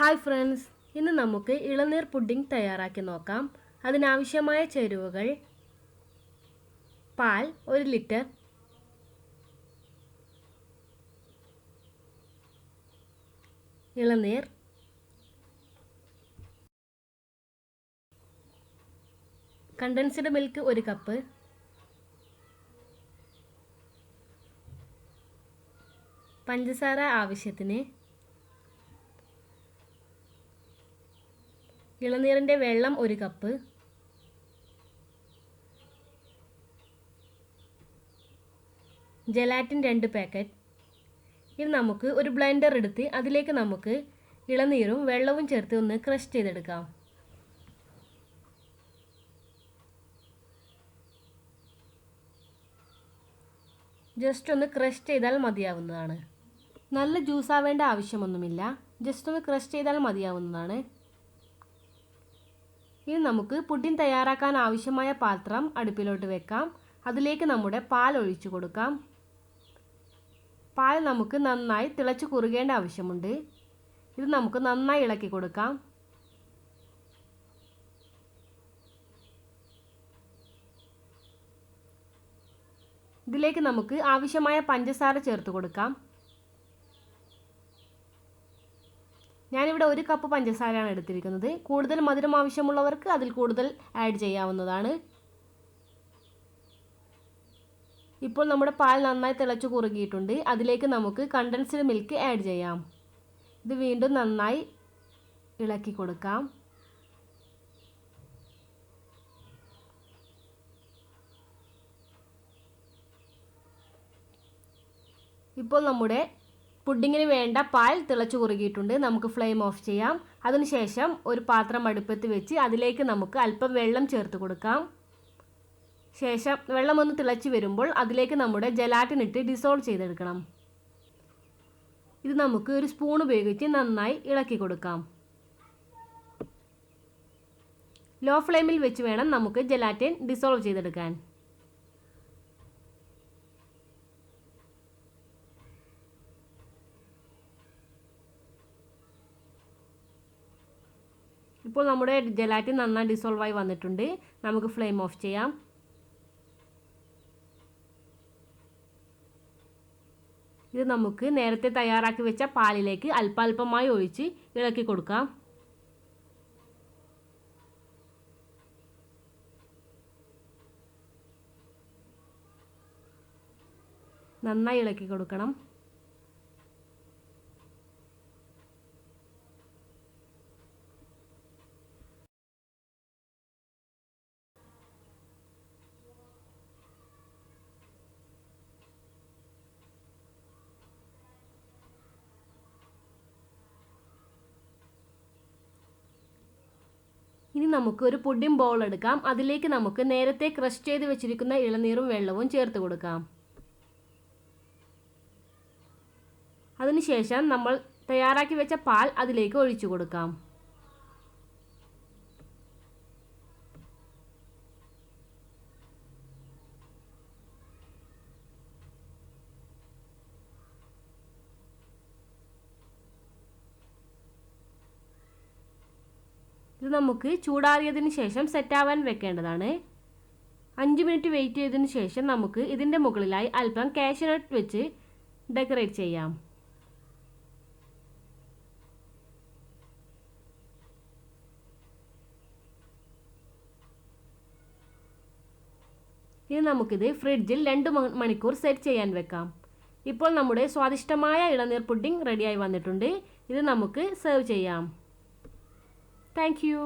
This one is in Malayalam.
ഹായ് ഫ്രണ്ട്സ്, ഇന്ന് നമുക്ക് ഇളനീർ പുഡിംഗ് തയ്യാറാക്കി നോക്കാം. അതിനാവശ്യമായ ചേരുവകൾ: പാൽ 1 ലിറ്റർ, ഇളനീർ, കണ്ടൻസ്ഡ് മിൽക്ക് 1 കപ്പ്, പഞ്ചസാര ആവശ്യത്തിന്, ഇളനീരിൻ്റെ വെള്ളം 1 കപ്പ്, ജലാറ്റിൻ 2 പാക്കറ്റ്. ഇനി നമുക്ക് ഒരു ബ്ലെൻഡർ എടുത്ത് അതിലേക്ക് നമുക്ക് ഇളനീരും വെള്ളവും ചേർത്ത് ഒന്ന് ക്രഷ് ചെയ്തെടുക്കാം. ജസ്റ്റ് ഒന്ന് ക്രഷ് ചെയ്താൽ മതിയാവുന്നതാണ്. നല്ല ജ്യൂസ് ആവേണ്ട ആവശ്യമൊന്നുമില്ല, ജസ്റ്റ് ഒന്ന് ക്രഷ് ചെയ്താൽ മതിയാവുന്നതാണ്. ഇനി നമുക്ക് പുഡിംഗ് തയ്യാറാക്കാൻ ആവശ്യമായ പാത്രം അടുപ്പിലോട്ട് വെക്കാം. അതിലേക്ക് നമ്മുടെ പാൽ ഒഴിച്ചു കൊടുക്കാം. പാൽ നമുക്ക് നന്നായി തിളച്ച് കുറുകേണ്ട ആവശ്യമുണ്ട്. ഇത് നമുക്ക് നന്നായി ഇളക്കി കൊടുക്കാം. ഇതിലേക്ക് നമുക്ക് ആവശ്യമായ പഞ്ചസാര ചേർത്ത് കൊടുക്കാം. ഞാനിവിടെ 1 കപ്പ് പഞ്ചസാരയാണ് എടുത്തിരിക്കുന്നത്. കൂടുതൽ മധുരം ആവശ്യമുള്ളവർക്ക് അതിൽ കൂടുതൽ ആഡ് ചെയ്യാവുന്നതാണ്. ഇപ്പോൾ നമ്മുടെ പാൽ നന്നായി തിളച്ചു കുറുകിയിട്ടുണ്ട്. അതിലേക്ക് നമുക്ക് കണ്ടൻസ്ഡ് മിൽക്ക് ആഡ് ചെയ്യാം. ഇത് വീണ്ടും നന്നായി ഇളക്കി കൊടുക്കാം. ഇപ്പോൾ നമ്മുടെ പുഡിങ്ങിന് വേണ്ട പാൽ തിളച്ചു കുറുകിയിട്ടുണ്ട്. നമുക്ക് ഫ്ലെയിം ഓഫ് ചെയ്യാം. അതിനുശേഷം ഒരു പാത്രം അടുപ്പത്ത് വെച്ച് അതിലേക്ക് നമുക്ക് അല്പം വെള്ളം ചേർത്ത് കൊടുക്കാം. ശേഷം വെള്ളം ഒന്ന് തിളച്ച് വരുമ്പോൾ അതിലേക്ക് നമ്മുടെ ജലാറ്റിൻ ഇട്ട് ഡിസോൾവ് ചെയ്തെടുക്കണം. ഇത് നമുക്ക് ഒരു സ്പൂൺ ഉപയോഗിച്ച് നന്നായി ഇളക്കി കൊടുക്കാം. ലോ ഫ്ലെയിമിൽ വെച്ച് വേണം നമുക്ക് ജലാറ്റിൻ ഡിസോൾവ് ചെയ്തെടുക്കാൻ. ഇപ്പോൾ നമ്മുടെ ജലാറ്റിൻ നന്നായി ഡിസോൾവ് ആയി വന്നിട്ടുണ്ട്. നമുക്ക് ഫ്ലെയിം ഓഫ് ചെയ്യാം. ഇത് നമുക്ക് നേരത്തെ തയ്യാറാക്കി വെച്ച പാലിലേക്ക് അല്പാൽപമായി ഒഴിച്ച് ഇളക്കി കൊടുക്കാം. നന്നായി ഇളക്കി കൊടുക്കണം. ഇനി നമുക്ക് ഒരു പുഡിംഗ് ബൗൾ എടുക്കാം. അതിലേക്ക് നമുക്ക് നേരത്തെ ക്രഷ് ചെയ്ത് വെച്ചിരിക്കുന്ന ഇളനീരും വെള്ളവും ചേർത്ത് കൊടുക്കാം. അതിനുശേഷം നമ്മൾ തയ്യാറാക്കി വെച്ച പാൽ അതിലേക്ക് ഒഴിച്ചു കൊടുക്കാം. ഇത് നമുക്ക് ചൂടാറിയതിന് ശേഷം സെറ്റാവാൻ വെക്കേണ്ടതാണ്. 5 മിനിറ്റ് വെയിറ്റ് ചെയ്തതിന് ശേഷം നമുക്ക് ഇതിൻ്റെ മുകളിലായി അല്പം കാഷ്യൂനട്ട് വെച്ച് ഡെക്കറേറ്റ് ചെയ്യാം. ഇനി നമുക്കിത് ഫ്രിഡ്ജിൽ 2 മണിക്കൂർ സെറ്റ് ചെയ്യാൻ വെക്കാം. ഇപ്പോൾ നമ്മുടെ സ്വാദിഷ്ടമായ ഇളനീർ പുഡിംഗ് റെഡിയായി വന്നിട്ടുണ്ട്. ഇത് നമുക്ക് സെർവ് ചെയ്യാം. Thank you.